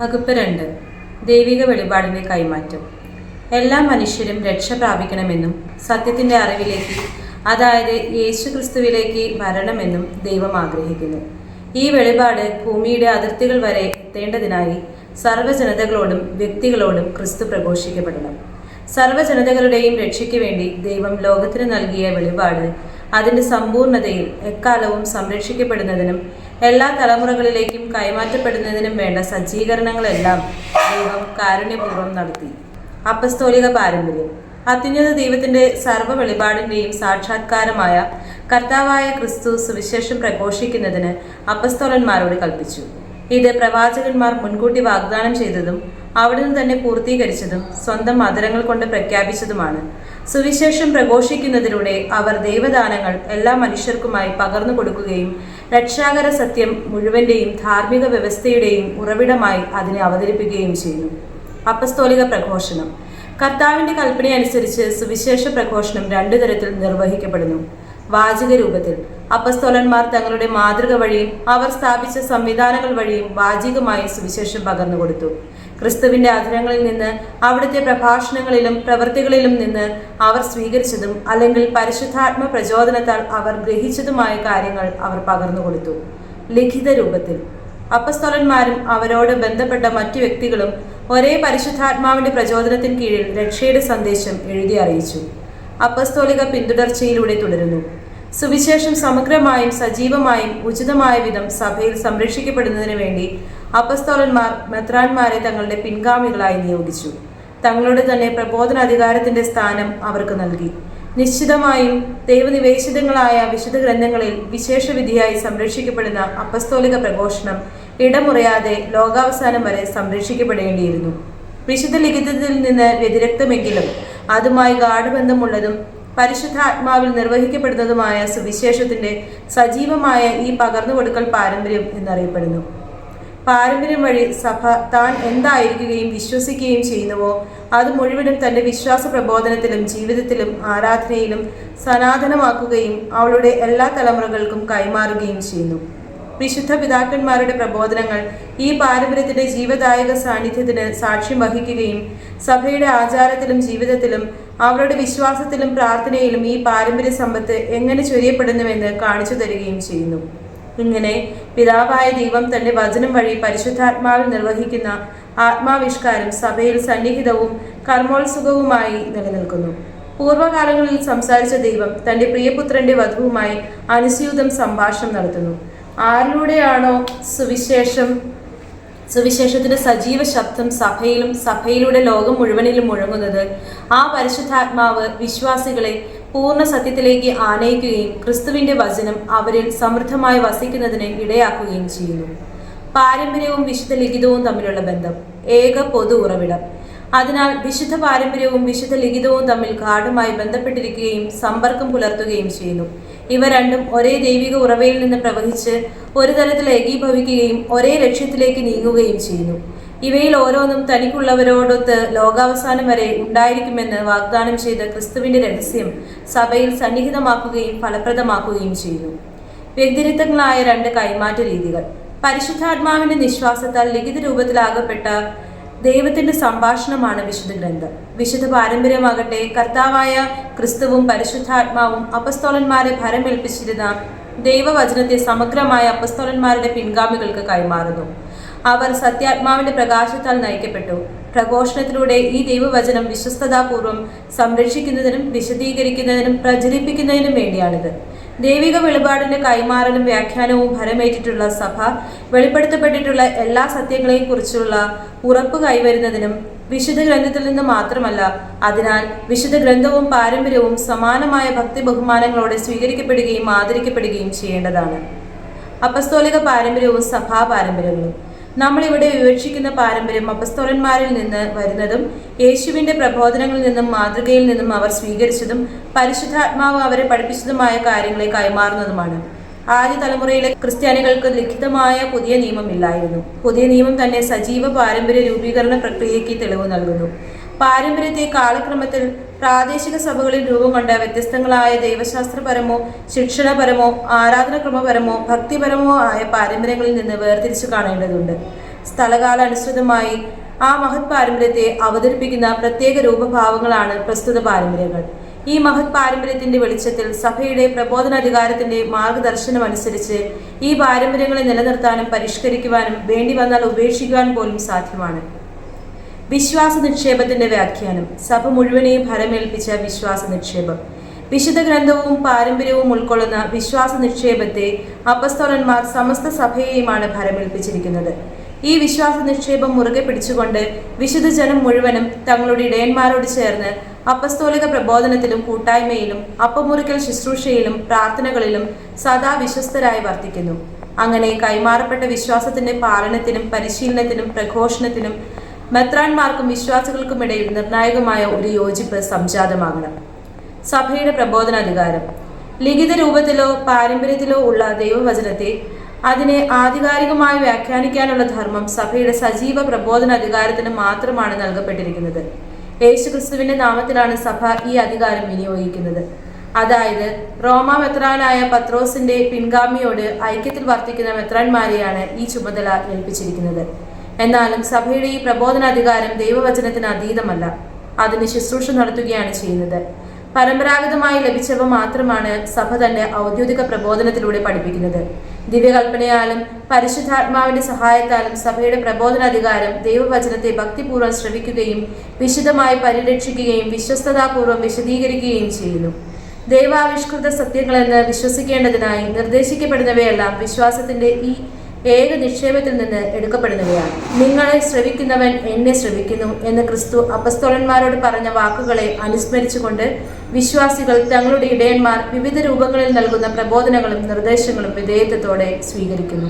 വകുപ്പ് 2. ദൈവിക വെളിപാടിന്റെ കൈമാറ്റം. എല്ലാ മനുഷ്യരും രക്ഷ പ്രാപിക്കണമെന്നും സത്യത്തിന്റെ അറിവിലേക്ക്, അതായത് യേശുക്രിസ്തുവിലേക്ക് വരണമെന്നും ദൈവം ആഗ്രഹിക്കുന്നു. ഈ വെളിപാട് ഭൂമിയുടെ അതിർത്തികൾ വരെ എത്തേണ്ടതിനായി സർവ്വജനതകളോടും വ്യക്തികളോടും ക്രിസ്തു പ്രഘോഷിക്കപ്പെടണം. സർവ്വജനതകളുടെയും രക്ഷയ്ക്ക് വേണ്ടി ദൈവം ലോകത്തിന് നൽകിയ വെളിപാട് അതിൻ്റെ സമ്പൂർണതയിൽ എക്കാലവും സംരക്ഷിക്കപ്പെടുന്നതിനും എല്ലാ തലമുറകളിലേക്കും കൈമാറ്റപ്പെടുന്നതിനും വേണ്ട സജ്ജീകരണങ്ങളെല്ലാം ദൈവം കാരുണ്യപൂർവ്വം നടത്തി. അപ്പസ്തോലിക പാരമ്പര്യം. അത്യുന്നത ദൈവത്തിൻ്റെ സർവ്വ വെളിപാടിൻ്റെയും സാക്ഷാത്കാരമായ കർത്താവായ ക്രിസ്തു സുവിശേഷം പ്രഘോഷിക്കുന്നതിന് അപ്പസ്തോലന്മാരോട് കൽപ്പിച്ചു. ഇത് പ്രവാചകന്മാർ മുൻകൂട്ടി വാഗ്ദാനം ചെയ്തതും അവിടുന്ന് തന്നെ പൂർത്തീകരിച്ചതും സ്വന്തം മധുരങ്ങൾ കൊണ്ട് പ്രഖ്യാപിച്ചതുമാണ്. സുവിശേഷം പ്രഘോഷിക്കുന്നതിലൂടെ അവർ ദൈവദാനങ്ങൾ എല്ലാ മനുഷ്യർക്കുമായി പകർന്നു കൊടുക്കുകയും രക്ഷാകര സത്യം മുഴുവൻ്റെയും ധാർമ്മിക വ്യവസ്ഥയുടെയും ഉറവിടമായി അതിനെ അവതരിപ്പിക്കുകയും ചെയ്യുന്നു. അപ്പസ്തോലിക പ്രഘോഷണം. കർത്താവിൻ്റെ കൽപ്പനയനുസരിച്ച് സുവിശേഷ പ്രഘോഷണം 2 തരത്തിൽ നിർവഹിക്കപ്പെടുന്നു. വാചിക രൂപത്തിൽ അപ്പസ്തോലന്മാർ തങ്ങളുടെ മാതൃക വഴിയും അവർ സ്ഥാപിച്ച സംവിധാനങ്ങൾ വഴിയും വാചികമായി സുവിശേഷം പകർന്നു കൊടുത്തു. ക്രിസ്തുവിൻ്റെ അധരങ്ങളിൽ നിന്ന്, അവിടുത്തെ പ്രഭാഷണങ്ങളിലും പ്രവൃത്തികളിലും നിന്ന് അവർ സ്വീകരിച്ചതും അല്ലെങ്കിൽ പരിശുദ്ധാത്മ പ്രചോദനത്താൽ അവർ ഗ്രഹിച്ചതുമായ കാര്യങ്ങൾ അവർ പകർന്നു കൊടുത്തു. ലിഖിത രൂപത്തിൽ അപ്പസ്തോലന്മാരും അവരോട് ബന്ധപ്പെട്ട മറ്റു വ്യക്തികളും ഒരേ പരിശുദ്ധാത്മാവിൻ്റെ പ്രചോദനത്തിന് കീഴിൽ രക്ഷയുടെ സന്ദേശം എഴുതി അറിയിച്ചു. അപ്പസ്തോലിക പിന്തുടർച്ചയിലൂടെ തുടരുന്നു. സുവിശേഷം സമഗ്രമായും സജീവമായും ഉചിതമായ വിധം സഭയിൽ സംരക്ഷിക്കപ്പെടുന്നതിന് വേണ്ടി അപ്പസ്തോലന്മാർ മെത്രാന്മാരെ തങ്ങളുടെ പിൻഗാമികളായി നിയോഗിച്ചു. തങ്ങളുടെ തന്നെ പ്രബോധനാധികാരത്തിൻ്റെ സ്ഥാനം അവർക്ക് നൽകി. നിശ്ചിതമായും ദൈവനിവേശിതങ്ങളായ വിശുദ്ധ ഗ്രന്ഥങ്ങളിൽ വിശേഷവിധിയായി സംരക്ഷിക്കപ്പെടുന്ന അപ്പസ്തോലിക പ്രഘോഷണം ഇടമുറയാതെ ലോകാവസാനം വരെ സംരക്ഷിക്കപ്പെടേണ്ടിയിരുന്നു. വിശുദ്ധ ലിഖിതത്തിൽ നിന്ന് വ്യതിരക്തമെങ്കിലും അതുമായി ഗാഠബന്ധമുള്ളതും പരിശുദ്ധാത്മാവിൽ നിർവഹിക്കപ്പെടുന്നതുമായ സുവിശേഷത്തിന്റെ സജീവമായ ഈ പകർന്നുകൊടുക്കൽ പാരമ്പര്യം എന്നറിയപ്പെടുന്നു. പാരമ്പര്യം വഴി സഭ താൻ എന്തായിരിക്കുകയും വിശ്വസിക്കുകയും ചെയ്യുന്നുവോ അത് മുഴുവനും തൻ്റെ വിശ്വാസ പ്രബോധനത്തിലും ജീവിതത്തിലും ആരാധനയിലും സനാതനമാക്കുകയും അവളുടെ എല്ലാ തലമുറകൾക്കും കൈമാറുകയും ചെയ്യുന്നു. വിശുദ്ധ പിതാക്കന്മാരുടെ പ്രബോധനങ്ങൾ ഈ പാരമ്പര്യത്തിന്റെ ജീവദായക സാന്നിധ്യത്തിന് സാക്ഷ്യം വഹിക്കുകയും സഭയുടെ ആചാരത്തിലും ജീവിതത്തിലും അവരുടെ വിശ്വാസത്തിലും പ്രാർത്ഥനയിലും ഈ പാരമ്പര്യ സമ്പത്ത് എങ്ങനെ ചൊരിയപ്പെടുന്നുവെന്ന് കാണിച്ചു തരികയും ചെയ്യുന്നു. ഇങ്ങനെ പിതാവായ ദൈവം തന്റെ വചനം വഴി പരിശുദ്ധാത്മാവിൽ നിർവഹിക്കുന്ന ആത്മാവിഷ്കാരം സഭയിൽ സന്നിഹിതവും കർമ്മോത്സുകവുമായി നിലനിൽക്കുന്നു. പൂർവ്വകാലങ്ങളിൽ സംസാരിച്ച ദൈവം തന്റെ പ്രിയപുത്രന്റെ വധുവുമായി അനുസ്യൂതം സംഭാഷണം നടത്തുന്നു. ആരിലൂടെയാണോ സുവിശേഷത്തിന്റെ സജീവ ശബ്ദം സഭയിലും സഭയിലൂടെ ലോകം മുഴുവനിലും മുഴങ്ങുന്നത്, ആ പരിശുദ്ധാത്മാവ് വിശ്വാസികളെ പൂർണ്ണ സത്യത്തിലേക്ക് ആനയിക്കുകയും ക്രിസ്തുവിന്റെ വചനം അവരിൽ സമൃദ്ധമായി വസിക്കുന്നതിന് ഇടയാക്കുകയും ചെയ്യുന്നു. പാരമ്പര്യവും വിശുദ്ധ ലിഖിതവും തമ്മിലുള്ള ബന്ധം. ഏക പൊതു ഉറവിടം. അതിനാൽ വിശുദ്ധ പാരമ്പര്യവും വിശുദ്ധ ലിഖിതവും തമ്മിൽ ഗാഢമായി ബന്ധപ്പെട്ടിരിക്കുകയും സമ്പർക്കം പുലർത്തുകയും ചെയ്യുന്നു. ഇവ രണ്ടും ഒരേ ദൈവിക ഉറവയിൽ നിന്ന് പ്രവഹിച്ച് ഒരു തലത്തിൽ ഏകീഭവിക്കുകയും ഒരേ ലക്ഷ്യത്തിലേക്ക് നീങ്ങുകയും ചെയ്യുന്നു. ഇവയിൽ ഓരോന്നും തനിക്കുള്ളവരോടൊത്ത് ലോകാവസാനം വരെ ഉണ്ടായിരിക്കുമെന്ന് വാഗ്ദാനം ചെയ്ത ക്രിസ്തുവിന്റെ രഹസ്യം സഭയിൽ സന്നിഹിതമാക്കുകയും ഫലപ്രദമാക്കുകയും ചെയ്യുന്നു. വ്യതിരിക്തങ്ങളായ 2 കൈമാറ്റ രീതികൾ. പരിശുദ്ധാത്മാവിന്റെ നിശ്വാസത്താൽ ലിഖിത രൂപത്തിലാകപ്പെട്ട ദൈവത്തിന്റെ സംഭാഷണമാണ് വിശുദ്ധ ഗ്രന്ഥം. വിശുദ്ധ പാരമ്പര്യമാകട്ടെ കർത്താവായ ക്രിസ്തുവും പരിശുദ്ധാത്മാവും അപ്പസ്തോലന്മാരെ ഭരമേൽപ്പിച്ചിരുന്ന ദൈവവചനത്തെ സമഗ്രമായ അപ്പസ്തോലന്മാരുടെ പിൻഗാമികൾക്ക് കൈമാറുന്നു. അവർ സത്യാത്മാവിന്റെ പ്രകാശത്താൽ നയിക്കപ്പെട്ടു. പ്രഘോഷണത്തിലൂടെ ഈ ദൈവവചനം വിശ്വസ്തതാപൂർവം സംരക്ഷിക്കുന്നതിനും വിശദീകരിക്കുന്നതിനും പ്രചരിപ്പിക്കുന്നതിനും വേണ്ടിയാണിത്. ദൈവിക വെളിപാടിന്റെ കൈമാറലും വ്യാഖ്യാനവും ഭരമേറ്റിട്ടുള്ള സഭ വെളിപ്പെടുത്തപ്പെട്ടിട്ടുള്ള എല്ലാ സത്യങ്ങളെയും കുറിച്ചുള്ള ഉറപ്പ് കൈവരുന്നതിനും വിശുദ്ധ ഗ്രന്ഥത്തിൽ നിന്ന് മാത്രമല്ല, അതിനാൽ വിശുദ്ധ ഗ്രന്ഥവും പാരമ്പര്യവും സമാനമായ ഭക്തി ബഹുമാനങ്ങളോടെ സ്വീകരിക്കപ്പെടുകയും ആദരിക്കപ്പെടുകയും ചെയ്യേണ്ടതാണ്. അപ്പസ്തോലിക പാരമ്പര്യവും സഭാ പാരമ്പര്യങ്ങളും. നമ്മളിവിടെ വിവക്ഷിക്കുന്ന പാരമ്പര്യം അപ്പസ്തോലന്മാരിൽ നിന്ന് വരുന്നതും യേശുവിന്റെ പ്രബോധനങ്ങളിൽ നിന്നും മാതൃകയിൽ നിന്നും അവർ സ്വീകരിച്ചതും പരിശുദ്ധാത്മാവ് അവരെ പഠിപ്പിച്ചതുമായ കാര്യങ്ങളെ കൈമാറുന്നതുമാണ്. ആദ്യ തലമുറയിലെ ക്രിസ്ത്യാനികൾക്ക് ലിഖിതമായ പുതിയ നിയമമില്ലായിരുന്നു. പുതിയ നിയമം തന്നെ സജീവ പാരമ്പര്യ രൂപീകരണ പ്രക്രിയയ്ക്ക് തെളിവ് നൽകുന്നു. പാരമ്പര്യത്തെ കാലക്രമത്തിൽ പ്രാദേശിക സഭകളിൽ രൂപം കൊണ്ട വ്യത്യസ്തങ്ങളായ ദൈവശാസ്ത്രപരമോ ശിക്ഷണപരമോ ആരാധനക്രമപരമോ ഭക്തിപരമോ ആയ പാരമ്പര്യങ്ങളിൽ നിന്ന് വേർതിരിച്ചു കാണേണ്ടതുണ്ട്. സ്ഥലകാലാനുസൃതമായി ആ മഹത് പാരമ്പര്യത്തെ അവതരിപ്പിക്കുന്ന പ്രത്യേക രൂപഭാവങ്ങളാണ് പ്രസ്തുത പാരമ്പര്യങ്ങൾ. ഈ മഹത് പാരമ്പര്യത്തിന്റെ വെളിച്ചത്തിൽ സഭയുടെ പ്രബോധനാധികാരത്തിന്റെ മാർഗദർശനം അനുസരിച്ച് ഈ പാരമ്പര്യങ്ങളെ നിലനിർത്താനും പരിഷ്കരിക്കുവാനും വേണ്ടി വന്നാൽ ഉപേക്ഷിക്കുവാൻ പോലും സാധ്യമാണ്. വിശ്വാസ നിക്ഷേപത്തിന്റെ വ്യാഖ്യാനം. സഭ മുഴുവനെയും ഫലമേൽപ്പിച്ച വിശ്വാസ നിക്ഷേപം. വിശുദ്ധ ഗ്രന്ഥവും പാരമ്പര്യവും ഉൾക്കൊള്ളുന്ന വിശ്വാസ നിക്ഷേപത്തെ അപ്പസ്തോലന്മാർ സമസ്ത സഭയെയുമാണ് ഫലമേൽപ്പിച്ചിരിക്കുന്നത്. ഈ വിശ്വാസ നിക്ഷേപം മുറുകെ പിടിച്ചുകൊണ്ട് വിശുദ്ധ ജനം മുഴുവനും തങ്ങളുടെ ഇടയന്മാരോട് ചേർന്ന് അപ്പസ്തോലിക പ്രബോധനത്തിലും കൂട്ടായ്മയിലും അപ്പമുറിക്കൽ ശുശ്രൂഷയിലും പ്രാർത്ഥനകളിലും സദാ വിശ്വസ്തരായി വർത്തിക്കുന്നു. അങ്ങനെ കൈമാറപ്പെട്ട വിശ്വാസത്തിന്റെ പാലനത്തിനും പരിശീലനത്തിനും പ്രഘോഷണത്തിനും മെത്രാന്മാർക്കും വിശ്വാസികൾക്കുമിടയിൽ നിർണായകമായ ഒരു യോജിപ്പ് സംജാതമാകണം. സഭയുടെ പ്രബോധനാധികാരം. ലിഖിത രൂപത്തിലോ പാരമ്പര്യത്തിലോ ഉള്ള ദൈവവചനത്തെ അതിനെ ആധികാരികമായി വ്യാഖ്യാനിക്കാനുള്ള ധർമ്മം സഭയുടെ സജീവ പ്രബോധനാധികാരത്തിന് മാത്രമാണ് നൽകപ്പെട്ടിരിക്കുന്നത്. യേശുക്രിസ്തുവിന്റെ നാമത്തിലാണ് സഭ ഈ അധികാരം വിനിയോഗിക്കുന്നത്. അതായത് റോമാ മെത്രാനായ പത്രോസിന്റെ പിൻഗാമിയോട് ഐക്യത്തിൽ വർത്തിക്കുന്ന മെത്രാന്മാരെയാണ് ഈ ചുമതല ഏൽപ്പിച്ചിരിക്കുന്നത്. എന്നാലും സഭയുടെ ഈ പ്രബോധനാധികാരം ദൈവവചനത്തിന് അതീതമല്ല. അതിന് ശുശ്രൂഷ നടത്തുകയാണ് ചെയ്യുന്നത്. പരമ്പരാഗതമായി ലഭിച്ചവ മാത്രമാണ് സഭ തന്റെ ഔദ്യോഗിക പ്രബോധനത്തിലൂടെ പഠിപ്പിക്കുന്നത്. ദിവ്യകൽപ്പനയാലും പരിശുദ്ധാത്മാവിന്റെ സഹായത്താലും സഭയുടെ പ്രബോധനാധികാരം ദൈവവചനത്തെ ഭക്തിപൂർവ്വം ശ്രവിക്കുകയും വിശുദ്ധമായി പരിരക്ഷിക്കുകയും വിശ്വസ്തതാപൂർവ്വം വിശദീകരിക്കുകയും ചെയ്യുന്നു. ദൈവാവിഷ്കൃത സത്യങ്ങളെന്ന് വിശ്വസിക്കേണ്ടതിനായി നിർദ്ദേശിക്കപ്പെടുന്നവയെല്ലാം വിശ്വാസത്തിന്റെ ഈ ഏക നിക്ഷേപത്തിൽ നിന്ന് എടുക്കപ്പെടുന്നവയാണ്. നിങ്ങളെ ശ്രവിക്കുന്നവൻ എന്നെ ശ്രവിക്കുന്നു എന്ന് ക്രിസ്തു അപ്പസ്തോലന്മാരോട് പറഞ്ഞ വാക്കുകളെ അനുസ്മരിച്ചുകൊണ്ട് വിശ്വാസികൾ തങ്ങളുടെ ഇടയന്മാർ വിവിധ രൂപങ്ങളിൽ നൽകുന്ന പ്രബോധനങ്ങളും നിർദ്ദേശങ്ങളും വിധേയത്വത്തോടെ സ്വീകരിക്കുന്നു.